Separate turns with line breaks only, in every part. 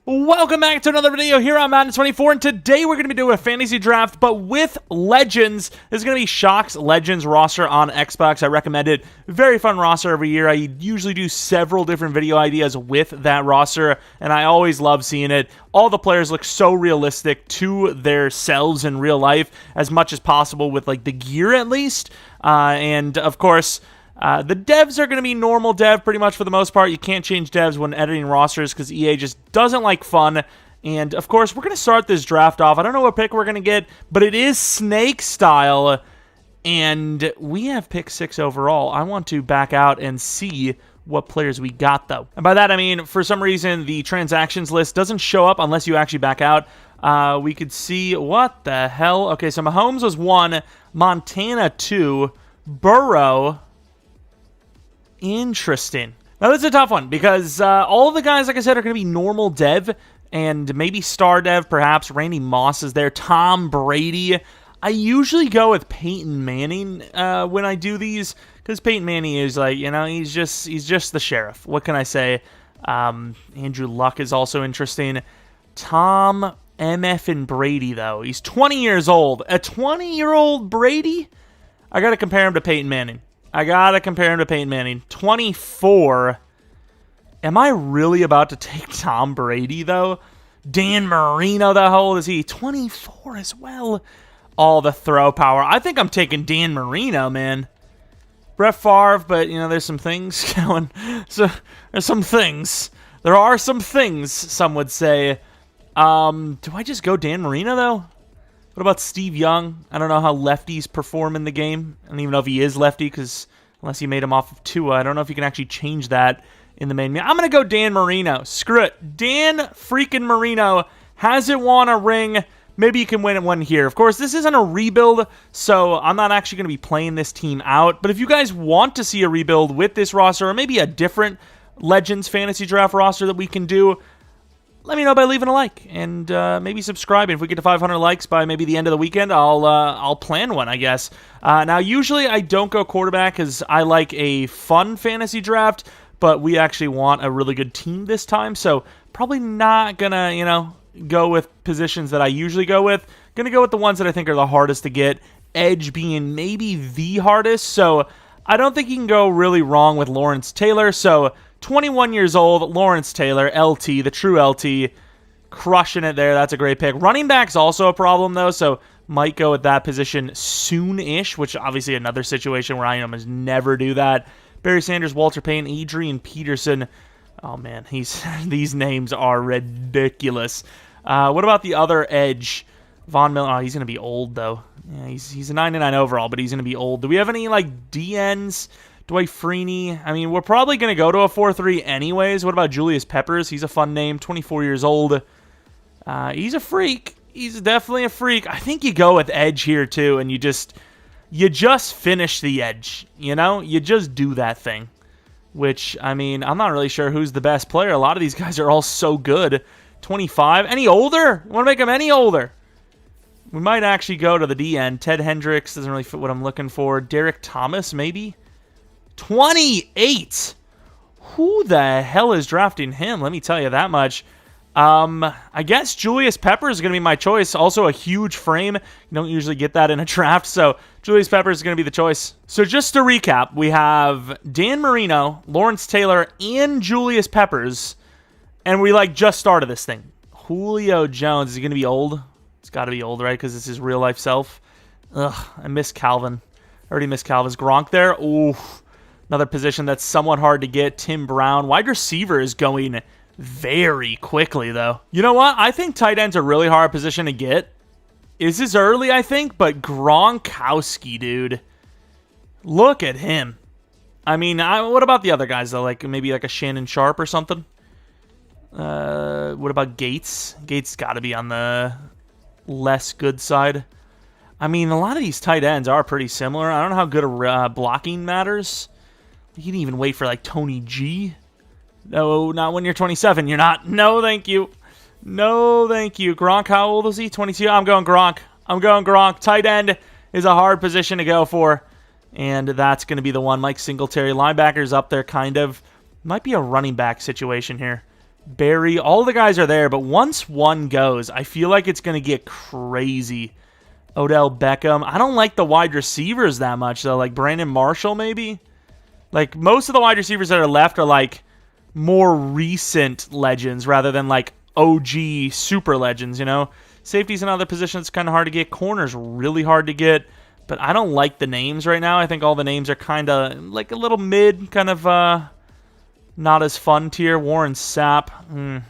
Welcome back to another video here on Madden 24, and today we're going to be doing a fantasy draft, but with Legends. This is going to be Shock's Legends roster on Xbox. I recommend it. Very fun roster every year. I usually do several different video ideas with that roster, and I always love seeing it. All the players look so realistic to their selves in real life, as much as possible with like the gear at least. And of course, the devs are going to be normal dev pretty much for the most part. You can't change devs when editing rosters because EA just doesn't like fun. And, of course, we're going to start this draft off. I don't know what pick we're going to get, but it is snake style. And we have pick 6 overall. I want to back out and see what players we got, though. And by that, I mean, for some reason, the transactions list doesn't show up unless you actually back out. We could see, what the hell? Okay, so Mahomes was 1, Montana 2, Burrow. Interesting. Now, this is a tough one because all of the guys, like I said, are going to be normal dev and maybe star dev, perhaps. Randy Moss is there. Tom Brady. I usually go with Peyton Manning when I do these because Peyton Manning is like, you know, he's just the sheriff. What can I say? Andrew Luck is also interesting. Tom MF and Brady, though. He's 20 years old. A 20-year-old Brady? I got to compare him to Peyton Manning. 24. Am I really about to take Tom Brady, though? Dan Marino, how old is he? 24 as well. All the throw power. I think I'm taking Dan Marino, man. Brett Favre, but, you know, there's some things going. So, there's some things. There are some things, some would say. Do I just go Dan Marino, though? What about Steve Young? I don't know how lefties perform in the game. I don't even know if he is lefty, because unless you made him off of Tua, I don't know if you can actually change that in the main. I'm going to go Dan Marino. Screw it. Dan freaking Marino hasn't won a ring. Maybe you can win one here. Of course, this isn't a rebuild, so I'm not actually going to be playing this team out. But if you guys want to see a rebuild with this roster, or maybe a different Legends fantasy draft roster that we can do, let me know by leaving a like and maybe subscribing. If we get to 500 likes by maybe the end of the weekend, I'll plan one, I guess. Now, usually I don't go quarterback because I like a fun fantasy draft, but we actually want a really good team this time, so probably not gonna, you know, go with positions that I usually go with. Gonna go with the ones that I think are the hardest to get. Edge being maybe the hardest, so I don't think you can go really wrong with Lawrence Taylor. So 21 years old, Lawrence Taylor, LT, the true LT, crushing it there. That's a great pick. Running back's also a problem, though, so might go with that position soon-ish, which obviously another situation where I almost never do that. Barry Sanders, Walter Payton, Adrian Peterson. Oh, man, these names are ridiculous. What about the other edge? Von Miller. Oh, he's going to be old, though. Yeah, he's a 99 overall, but he's going to be old. Do we have any, like, DNs? Dwight Freeney. I mean, we're probably going to go to a 4-3 anyways. What about Julius Peppers? He's a fun name. 24 years old. He's a freak. He's definitely a freak. I think you go with edge here, too, and you just finish the edge. You know? You just do that thing. Which, I mean, I'm not really sure who's the best player. A lot of these guys are all so good. 25. Any older? You want to make them any older? We might actually go to the DN. Ted Hendricks doesn't really fit what I'm looking for. Derek Thomas, maybe? 28. Who the hell is drafting him? Let me tell you that much. I guess Julius Peppers is going to be my choice. Also a huge frame. You don't usually get that in a draft, so Julius Peppers is going to be the choice. So just to recap, we have Dan Marino, Lawrence Taylor, and Julius Peppers, and we just started this thing. Julio Jones, is he going to be old? It's got to be old, right? Because it's his real life self. Ugh, I miss Calvin. I already missed Calvin's Gronk there. Ooh. Another position that's somewhat hard to get. Tim Brown. Wide receiver is going very quickly, though. You know what? I think tight end's a really hard position to get. Is this early, I think? But Gronkowski, dude. Look at him. I mean, what about the other guys, though? Like maybe like a Shannon Sharp or something? What about Gates? Gates got to be on the less good side. I mean, a lot of these tight ends are pretty similar. I don't know how good a blocking matters. You can even wait for, like, Tony G. No, not when you're 27. You're not. No, thank you. No, thank you. Gronk, how old is he? 22? I'm going Gronk. Tight end is a hard position to go for. And that's going to be the one. Mike Singletary. Linebackers up there, kind of. Might be a running back situation here. Barry, all the guys are there, but once one goes, I feel like it's going to get crazy. Odell Beckham. I don't like the wide receivers that much, though. Like Brandon Marshall, maybe? Like, most of the wide receivers that are left are, like, more recent legends rather than, like, OG super legends, you know? Safety's another position that's kind of hard to get. Corner's really hard to get. But I don't like the names right now. I think all the names are kind of, like, a little mid, kind of, not as fun tier. Warren Sapp.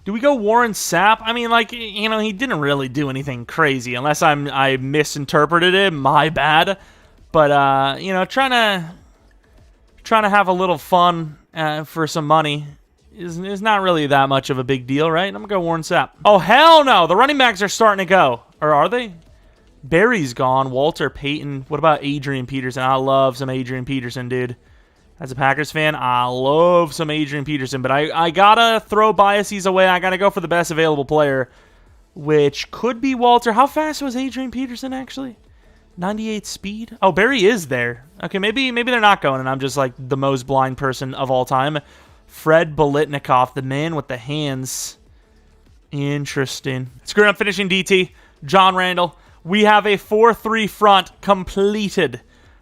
Do we go Warren Sapp? I mean, like, you know, he didn't really do anything crazy. Unless I misinterpreted it. My bad. But, you know, trying to have a little fun for some money is not really that much of a big deal, right? I'm going to go Warren Sapp. Oh, hell no. The running backs are starting to go. Or are they? Barry's gone. Walter Payton. What about Adrian Peterson? I love some Adrian Peterson, dude. As a Packers fan, I love some Adrian Peterson. But I got to throw biases away. I got to go for the best available player, which could be Walter. How fast was Adrian Peterson, actually? 98 speed? Oh, Barry is there. Okay, maybe they're not going, and I'm just like the most blind person of all time. Fred Bolitnikoff, the man with the hands. Interesting. Screwing up finishing DT. John Randall. We have a 4-3 front completed.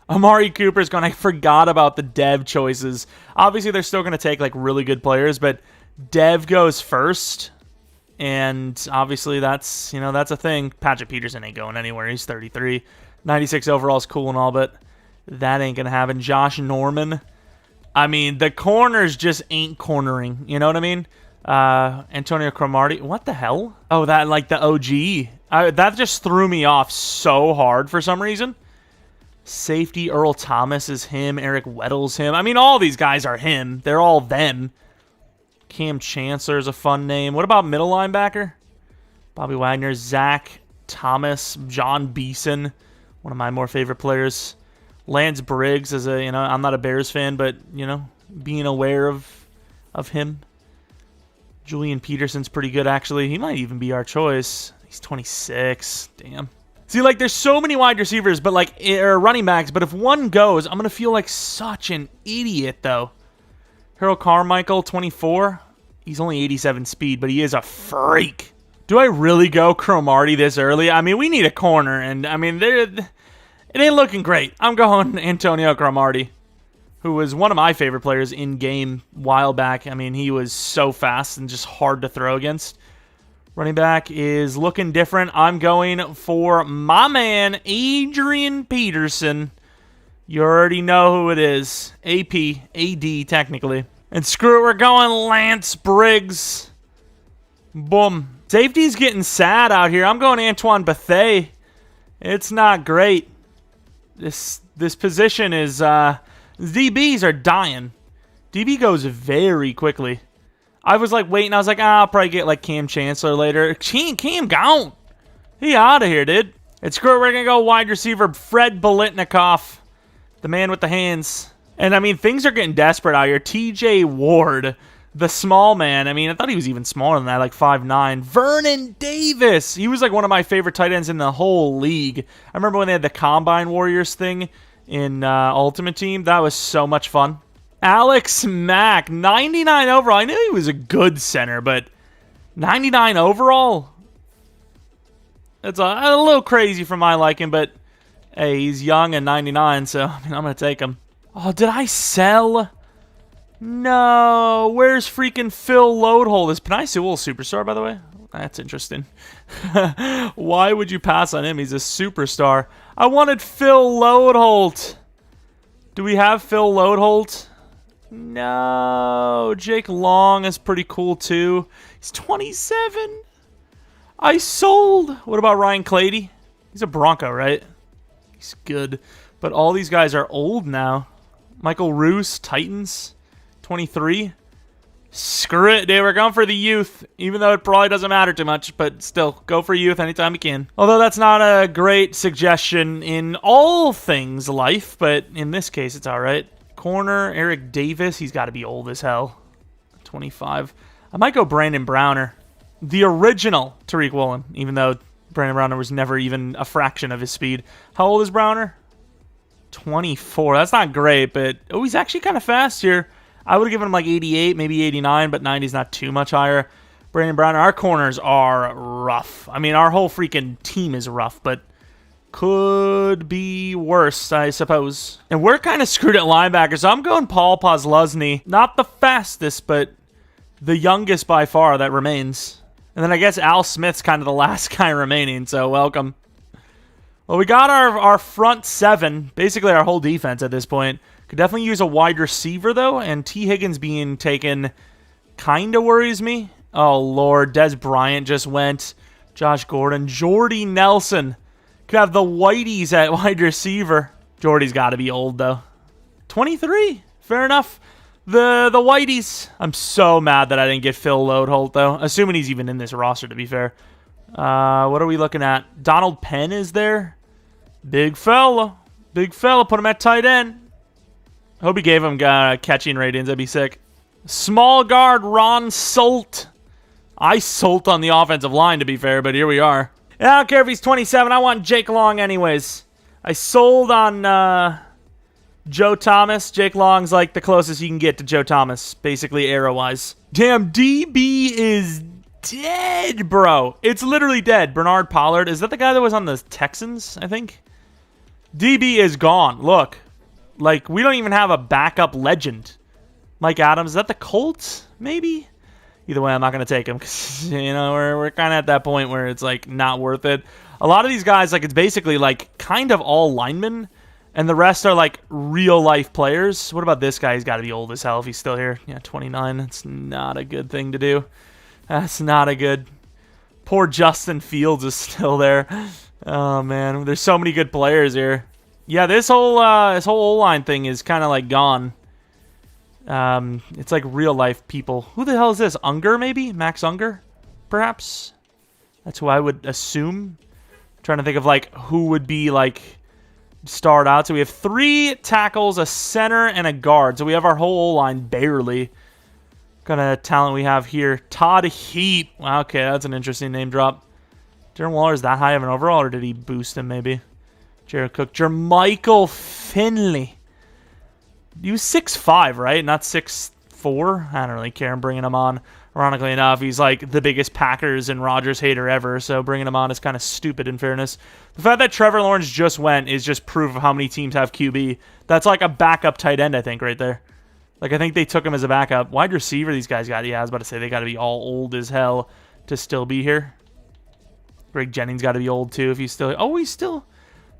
Amari Cooper's gone. I forgot about the dev choices. Obviously, they're still going to take like really good players, but dev goes first. And obviously, that's a thing. Patrick Peterson ain't going anywhere. He's 33. 96 overall is cool and all, but that ain't going to happen. Josh Norman. I mean, the corners just ain't cornering. You know what I mean? Antonio Cromartie. What the hell? Oh, that like the OG. That just threw me off so hard for some reason. Safety, Earl Thomas is him. Eric Weddle's him. I mean, all these guys are him. They're all them. Cam Chancellor is a fun name. What about middle linebacker? Bobby Wagner, Zach Thomas, John Beeson, one of my more favorite players. Lance Briggs is a, I'm not a Bears fan, but, being aware of him. Julian Peterson's pretty good, actually. He might even be our choice. He's 26. Damn. See, like, there's so many wide receivers, but, like, or running backs, but if one goes, I'm going to feel like such an idiot, though. Harold Carmichael, 24. He's only 87 speed, but he is a freak. Do I really go Cromartie this early? I mean, we need a corner, and, I mean, it ain't looking great. I'm going Antonio Cromartie, who was one of my favorite players in-game a while back. I mean, he was so fast and just hard to throw against. Running back is looking different. I'm going for my man, Adrian Peterson. You already know who it is. AP, AD, technically. And screw it, we're going Lance Briggs. Boom. Safety's getting sad out here. I'm going Antoine Bethea. It's not great. This position is... DBs are dying. DB goes very quickly. I was like waiting. I was like, I'll probably get like Cam Chancellor later. Cam gone. He out of here, dude. It's screw it. We're going to go wide receiver Fred Bolitnikoff, the man with the hands. And I mean, things are getting desperate out here. TJ Ward, the small man. I mean, I thought he was even smaller than that, like 5'9". Vernon Davis. He was like one of my favorite tight ends in the whole league. I remember when they had the Combine Warriors thing in Ultimate Team. That was so much fun. Alex Mack, 99 overall. I knew he was a good center, but 99 overall? That's a little crazy for my liking, but hey, he's young and 99, so I mean, I'm going to take him. Oh, did I sell? No. Where's freaking Phil Loadholt? Is Penei Sewell a superstar, by the way? That's interesting. Why would you pass on him? He's a superstar. I wanted Phil Loadholt. Do we have Phil Loadholt? No. Jake Long is pretty cool, too. He's 27. I sold. What about Ryan Clady? He's a Bronco, right? He's good. But all these guys are old now. Michael Roos, Titans, 23. Screw it, dude. We're going for the youth, even though it probably doesn't matter too much, but still, go for youth anytime you can. Although that's not a great suggestion in all things life, but in this case, it's all right. Corner, Eric Davis. He's got to be old as hell. 25. I might go Brandon Browner. The original Tariq Woolen, even though Brandon Browner was never even a fraction of his speed. How old is Browner? 24. That's not great, but... Oh, he's actually kind of fast here. I would have given him like 88, maybe 89, but 90 is not too much higher. Brandon Brown, our corners are rough. I mean, our whole freaking team is rough, but could be worse, I suppose. And we're kind of screwed at linebacker, so I'm going Paul Posluszny. Not the fastest, but the youngest by far that remains. And then I guess Al Smith's kind of the last guy remaining, so welcome. Well, we got our front seven, basically our whole defense at this point. Could definitely use a wide receiver, though, and T. Higgins being taken kind of worries me. Oh, Lord, Des Bryant just went. Josh Gordon. Jordy Nelson. Could have the Whiteys at wide receiver. Jordy's got to be old, though. 23. Fair enough. The Whiteys. I'm so mad that I didn't get Phil Loadholt, though. Assuming he's even in this roster, to be fair. What are we looking at? Donald Penn is there. Big fella. Big fella. Put him at tight end. Hope he gave him catching ratings. That'd be sick. Small guard Ron Solt. I solt on the offensive line, to be fair, but here we are. And I don't care if he's 27. I want Jake Long anyways. I sold on Joe Thomas. Jake Long's like the closest you can get to Joe Thomas, basically arrow-wise. Damn, DB is dead, bro. It's literally dead. Bernard Pollard. Is that the guy that was on the Texans, I think? DB is gone. Look. Like, we don't even have a backup legend. Mike Adams. Is that the Colts? Maybe? Either way, I'm not going to take him. Because, you know, we're kind of at that point where it's, like, not worth it. A lot of these guys, like, it's basically, like, kind of all linemen. And the rest are, like, real-life players. What about this guy? He's got to be old as hell if he's still here. Yeah, 29. That's not a good thing to do. That's not a good... Poor Justin Fields is still there. Oh, man. There's so many good players here. Yeah, this whole O-line thing is kind of, like, gone. It's like real-life people. Who the hell is this? Unger, maybe? Max Unger, perhaps? That's who I would assume. I'm trying to think of, like, who would be, like... start out. So we have 3 tackles, a center, and a guard. So we have our whole line barely. What kind of talent we have here? Todd Heap. Wow, okay, that's an interesting name drop. Darren Waller is that high of an overall, or did he boost him maybe? Jared Cook. Jermichael Finley. He was 6'5", right? Not 6'4". I don't really care. I'm bringing him on. Ironically enough, he's like the biggest Packers and Rodgers hater ever, so bringing him on is kind of stupid in fairness. The fact that Trevor Lawrence just went is just proof of how many teams have QB. That's like a backup tight end, I think, right there. Like, I think they took him as a backup. Wide receiver these guys got. Yeah, I was about to say they got to be all old as hell to still be here. Greg Jennings got to be old, too, if he's still... Oh, he's still...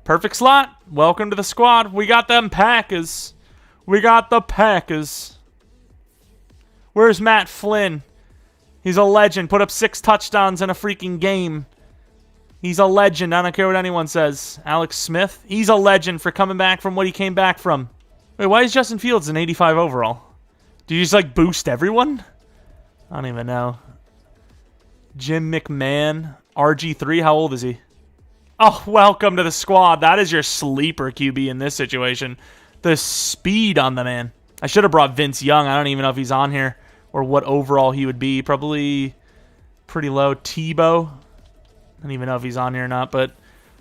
Perfect slot. Welcome to the squad. We got them Packers. We got the Packers. Where's Matt Flynn? He's a legend. Put up 6 touchdowns in a freaking game. He's a legend. I don't care what anyone says. Alex Smith. He's a legend for coming back from what he came back from. Wait, why is Justin Fields an 85 overall? Did you just, like, boost everyone? I don't even know. Jim McMahon. RG3. How old is he? Oh, welcome to the squad. That is your sleeper QB in this situation. The speed on the man. I should have brought Vince Young. I don't even know if he's on here or what overall he would be. Probably pretty low. Tebow. I don't even know if he's on here or not, but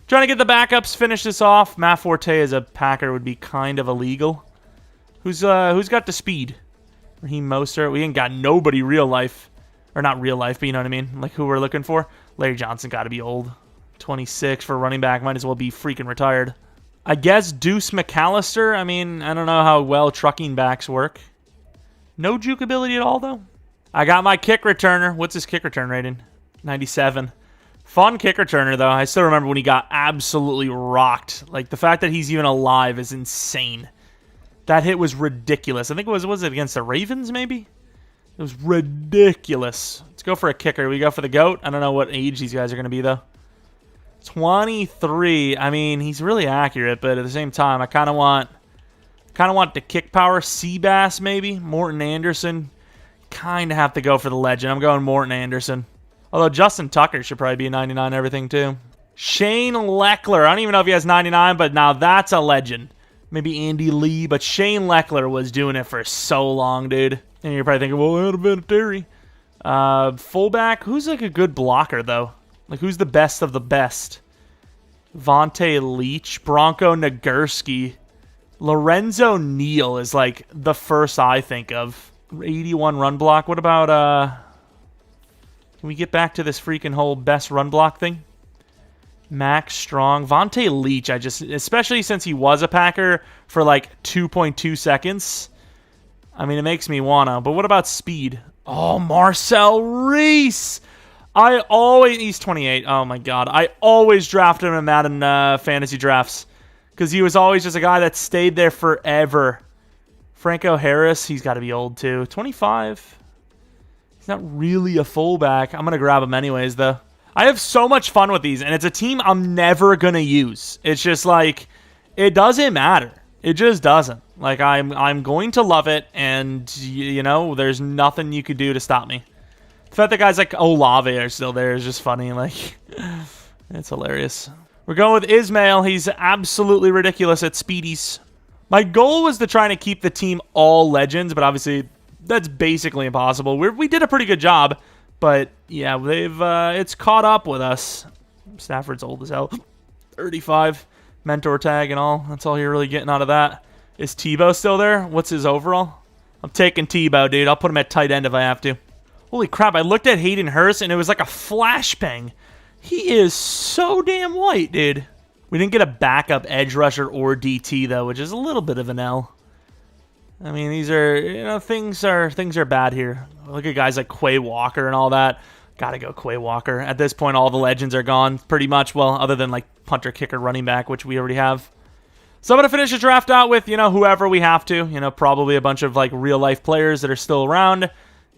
trying to get the backups, finish this off. Matt Forte as a Packer would be kind of illegal. Who's got the speed? Raheem Mostert. We ain't got nobody real life. Or not real life, but you know what I mean? Like who we're looking for. Larry Johnson got to be old. 26 for running back. Might as well be freaking retired. I guess Deuce McAllister. I mean, I don't know how well trucking backs work. No juke ability at all, though. I got my kick returner. What's his kick return rating? 97. Fun kick returner, though. I still remember when he got absolutely rocked. Like, the fact that he's even alive is insane. That hit was ridiculous. I think was it against the Ravens, maybe? It was ridiculous. Let's go for a kicker. We go for the GOAT. I don't know what age these guys are going to be, though. 23. I mean, he's really accurate, but at the same time, I kind of want the kick power. Seabass, maybe. Morton Anderson. Kind of have to go for the legend. I'm going Morton Anderson. Although Justin Tucker should probably be a 99 everything, too. Shane Leckler. I don't even know if he has 99, but now that's a legend. Maybe Andy Lee, but Shane Leckler was doing it for so long, dude. And you're probably thinking, well, that would have been Terry. Fullback. Who's like a good blocker, though? Like, who's the best of the best? Vontae Leach. Bronco Nagurski. Lorenzo Neal is like the first I think of. 81 run block. What about, can we get back to this freaking whole best run block thing? Max Strong. Vontae Leach, especially since he was a Packer for like 2.2 seconds. I mean, it makes me wanna. But what about speed? Oh, Marcel Reese. He's 28. Oh my God. I always drafted him in Madden fantasy drafts because he was always just a guy that stayed there forever. Franco Harris, he's got to be old too. 25. He's not really a fullback. I'm going to grab him anyways, though. I have so much fun with these, and it's a team I'm never going to use. It's just like, it doesn't matter. It just doesn't. Like, I'm going to love it, and, you know, there's nothing you could do to stop me. The fact that guys like Olave are still there is just funny. Like, it's hilarious. We're going with Ismail. He's absolutely ridiculous at speedies. My goal was to try to keep the team all legends, but obviously that's basically impossible. We did a pretty good job, but yeah, it's caught up with us. Stafford's old as hell. 35, mentor tag and all. That's all you're really getting out of that. Is Tebow still there? What's his overall? I'm taking Tebow, dude. I'll put him at tight end if I have to. Holy crap, I looked at Hayden Hurst, and it was like a flashbang. He is so damn white, dude. We didn't get a backup edge rusher or DT, though, which is a little bit of an L. I mean, these are, you know, things are bad here. Look at guys like Quay Walker and all that. Gotta go Quay Walker. At this point, all the legends are gone, pretty much. Well, other than, like, punter, kicker, running back, which we already have. So I'm going to finish the draft out with, you know, whoever we have to. You know, probably a bunch of, like, real-life players that are still around.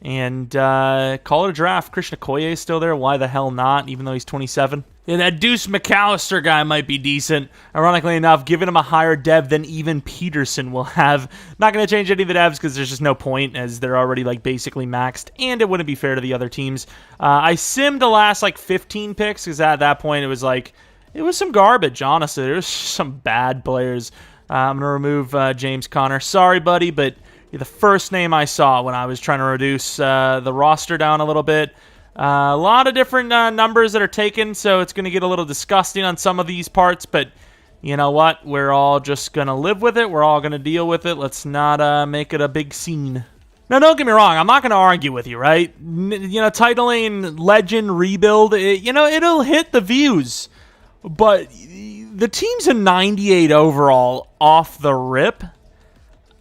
And call it a draft. Christian Okoye is still there. Why the hell not, even though he's 27? Yeah, that Deuce McAllister guy might be decent. Ironically enough, giving him a higher dev than even Peterson will have. Not going to change any of the devs because there's just no point as they're already like basically maxed, and it wouldn't be fair to the other teams. I simmed the last like 15 picks because at that point it was some garbage, honestly. There was some bad players. I'm going to remove James Conner. Sorry, buddy, but you're the first name I saw when I was trying to reduce the roster down a little bit. A lot of different numbers that are taken, so it's going to get a little disgusting on some of these parts, but you know what? We're all just going to live with it. We're all going to deal with it. Let's not make it a big scene. Now, don't get me wrong. I'm not going to argue with you, right? You know, titling Legend Rebuild, it'll hit the views, but the team's a 98 overall off the rip.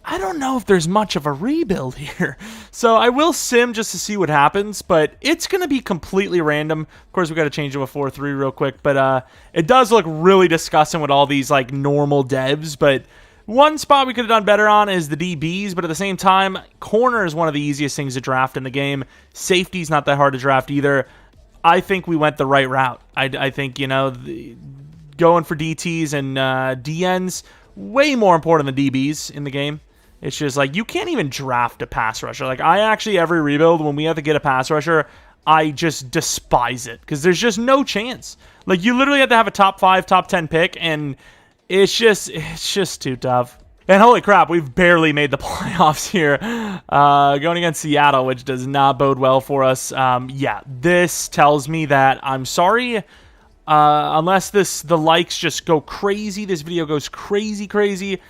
I don't know if there's much of a rebuild here. So I will sim just to see what happens, but it's going to be completely random. Of course, we got to change to a 4-3 real quick, but it does look really disgusting with all these like normal devs, but one spot we could have done better on is the DBs, but at the same time, corner is one of the easiest things to draft in the game. Safety's not that hard to draft either. I think we went the right route. I think, you know, going for DTs and DNs, way more important than DBs in the game. It's just like, you can't even draft a pass rusher. Like, I actually, every rebuild, when we have to get a pass rusher, I just despise it because there's just no chance. Like, you literally have to have a top 5, top 10 pick, and it's just too tough. And holy crap, we've barely made the playoffs here. Going against Seattle, which does not bode well for us. Yeah, this tells me that I'm sorry. Unless the likes just go crazy, this video goes crazy,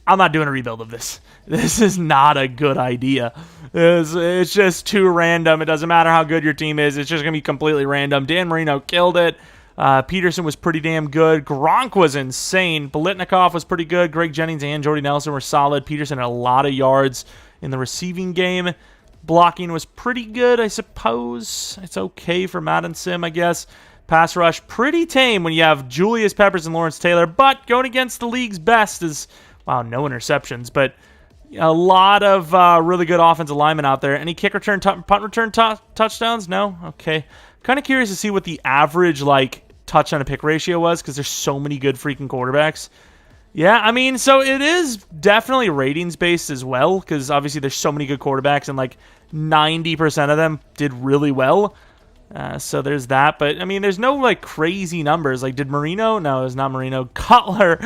I'm not doing a rebuild of this. This is not a good idea. It's just too random. It doesn't matter how good your team is. It's just going to be completely random. Dan Marino killed it. Peterson was pretty damn good. Gronk was insane. Bolitnikov was pretty good. Greg Jennings and Jordy Nelson were solid. Peterson had a lot of yards in the receiving game. Blocking was pretty good, I suppose. It's okay for Madden Sim, I guess. Pass rush, pretty tame when you have Julius Peppers and Lawrence Taylor. But going against the league's best is... Wow, no interceptions, but a lot of really good offensive linemen out there. Any kick return, punt return touchdowns? No? Okay. Kind of curious to see what the average, like, touchdown to pick ratio was because there's so many good freaking quarterbacks. Yeah, I mean, so it is definitely ratings-based as well because obviously there's so many good quarterbacks and, like, 90% of them did really well. So there's that, but I mean, there's no like crazy numbers. Like, did Marino? No, it was not Marino. Cutler,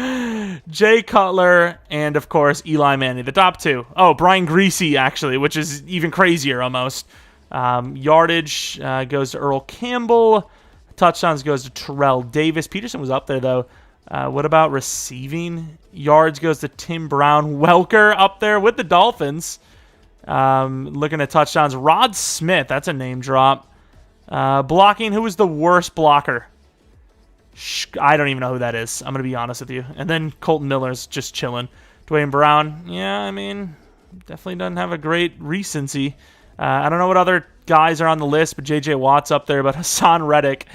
Jay Cutler, and of course Eli Manning, the top two. Oh, Brian Greasy actually, which is even crazier almost. Yardage goes to Earl Campbell. Touchdowns goes to Terrell Davis. Peterson was up there though. What about receiving? Yards goes to Tim Brown. Welker up there with the Dolphins. Looking at touchdowns. Rod Smith, that's a name drop. Blocking, who was the worst blocker? I don't even know who that is. I'm going to be honest with you. And then Colton Miller's just chilling. Dwayne Brown, yeah, I mean, definitely doesn't have a great recency. I don't know what other guys are on the list, but J.J. Watt's up there, but Hassan Reddick.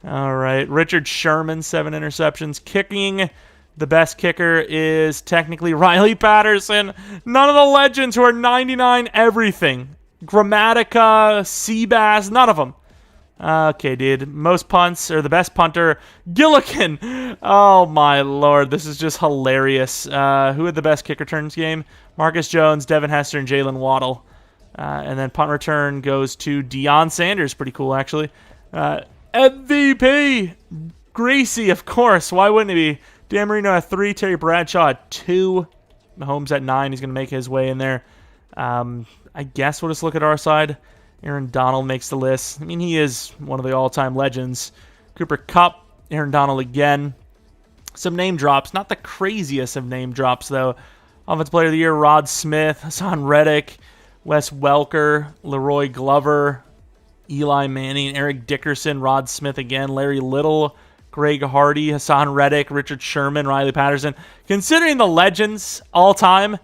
All right, Richard Sherman, 7 interceptions. Kicking, the best kicker is technically Riley Patterson. None of the legends who are 99 everything. Grammatica, Seabass, none of them. Okay, dude. Most punts, or the best punter, Gillikin. Oh, my Lord. This is just hilarious. Who had the best kick returns game? Marcus Jones, Devin Hester, and Jalen Waddle. And then punt return goes to Deion Sanders. Pretty cool, actually. MVP. Gracie, of course. Why wouldn't he be? Dan Marino at 3, Terry Bradshaw at 2. Mahomes at 9. He's going to make his way in there. I guess we'll just look at our side. Aaron Donald makes the list. I mean, he is one of the all-time legends. Cooper Kupp, Aaron Donald again. Some name drops. Not the craziest of name drops, though. Offensive Player of the Year, Rod Smith, Hassan Reddick, Wes Welker, Leroy Glover, Eli Manning, Eric Dickerson, Rod Smith again, Larry Little, Greg Hardy, Hassan Reddick, Richard Sherman, Riley Patterson. Considering the legends all-time,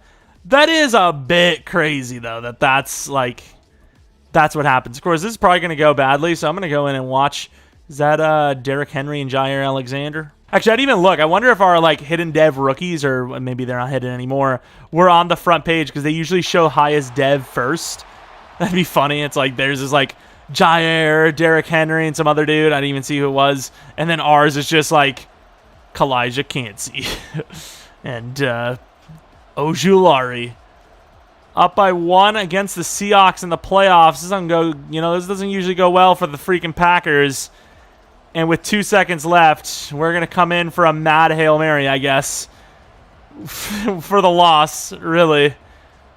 that is a bit crazy, though, that's what happens. Of course, this is probably going to go badly, so I'm going to go in and watch. Is that Derrick Henry and Jair Alexander? Actually, I didn't even look. I wonder if our hidden dev rookies, or maybe they're not hidden anymore, were on the front page, because they usually show highest dev first. That'd be funny. It's like theirs is Jair, Derrick Henry, and some other dude. I didn't even see who it was. And then ours is just Kalijah Cansey and Ojulari. Up by 1 against the Seahawks in the playoffs. This doesn't usually go well for the freaking Packers. And with 2 seconds left, we're going to come in for a mad Hail Mary, I guess. For the loss, really.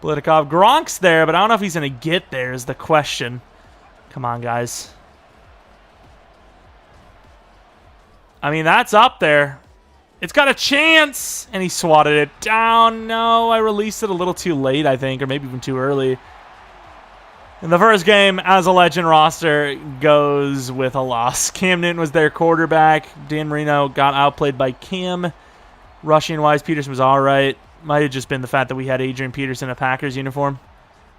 Politikov. Gronk's there, but I don't know if he's going to get there is the question. Come on, guys. I mean, that's up there. It's got a chance! And he swatted it down. No, I released it a little too late, I think, or maybe even too early. And the first game as a legend roster goes with a loss. Cam Newton was their quarterback. Dan Marino got outplayed by Cam. Rushing-wise, Peterson was all right. Might have just been the fact that we had Adrian Peterson in a Packers uniform.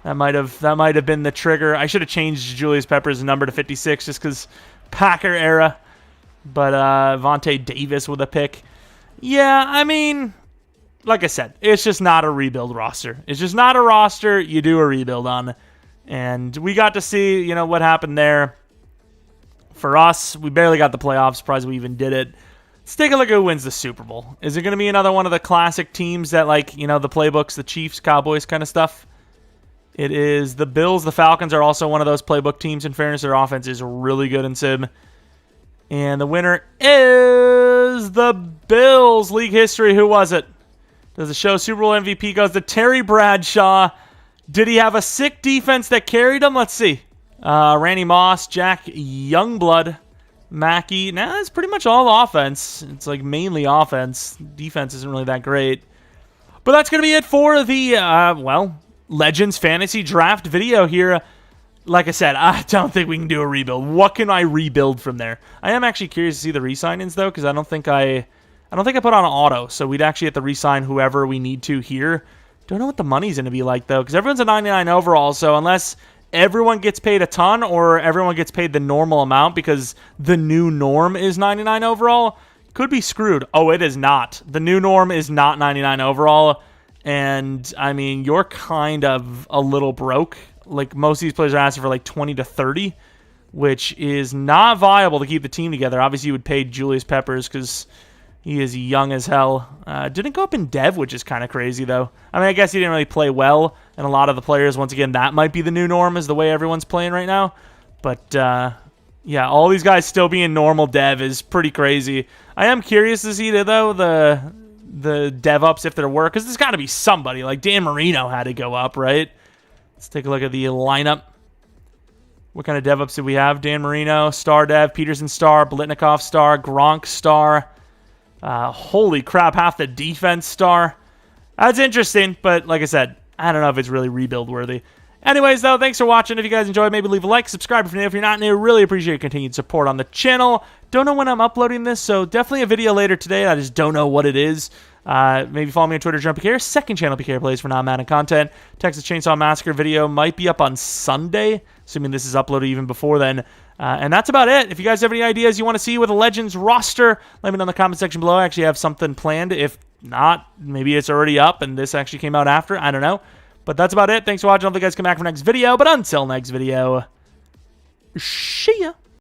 That might have been the trigger. I should have changed Julius Peppers' number to 56 just because Packer era. But Vontae Davis with a pick. Yeah, I mean, like I said, it's just not a rebuild roster. It's just not a roster you do a rebuild on. And we got to see, what happened there. For us, we barely got the playoffs. Surprised we even did it. Let's take a look at who wins the Super Bowl. Is it going to be another one of the classic teams that, the playbooks, the Chiefs, Cowboys kind of stuff? It is the Bills. The Falcons are also one of those playbook teams. In fairness, their offense is really good in Sim. And the winner is the Bills. League history, who was it? Does it show Super Bowl MVP goes to Terry Bradshaw? Did he have a sick defense that carried him? Let's see. Randy Moss, Jack Youngblood, Mackey. Nah, that's pretty much all offense. It's mainly offense. Defense isn't really that great. But that's going to be it for the, Legends Fantasy Draft video here. Like I said, I don't think we can do a rebuild. What can I rebuild from there? I am actually curious to see the re-signings, though, because I don't think I put on auto, so we'd actually have to re-sign whoever we need to here. Don't know what the money's going to be like, though, because everyone's a 99 overall, so unless everyone gets paid a ton or everyone gets paid the normal amount because the new norm is 99 overall, could be screwed. Oh, it is not. The new norm is not 99 overall, and, I mean, you're kind of a little broke. Most of these players are asking for 20 to 30, which is not viable to keep the team together. Obviously, you would pay Julius Peppers because he is young as hell. Didn't go up in dev, which is kind of crazy, though. I mean, I guess he didn't really play well, and a lot of the players, once again, that might be the new norm is the way everyone's playing right now. But, yeah, all these guys still being normal dev is pretty crazy. I am curious to see, though, the dev ups if there were, because there's got to be somebody. Dan Marino had to go up, right? Let's take a look at the lineup. What kind of dev ups did we have? Dan Marino, star dev, Peterson star, Blitnikoff star, Gronk star. Holy crap, half the defense star. That's interesting, but like I said, I don't know if it's really rebuild worthy. Anyways, though, thanks for watching. If you guys enjoyed, maybe leave a like, subscribe if you're new. If you're not new, really appreciate your continued support on the channel. Don't know when I'm uploading this, so definitely a video later today. I just don't know what it is. Maybe follow me on Twitter, Jeromepkr. Second channel, PK Plays for non-Madden content. Texas Chainsaw Massacre video might be up on Sunday, assuming this is uploaded even before then. And that's about it. If you guys have any ideas you want to see with a Legends roster, let me know in the comment section below. I actually have something planned. If not, maybe it's already up and this actually came out after. I don't know. But that's about it. Thanks for watching. Hopefully you guys come back for next video. But until next video, see ya.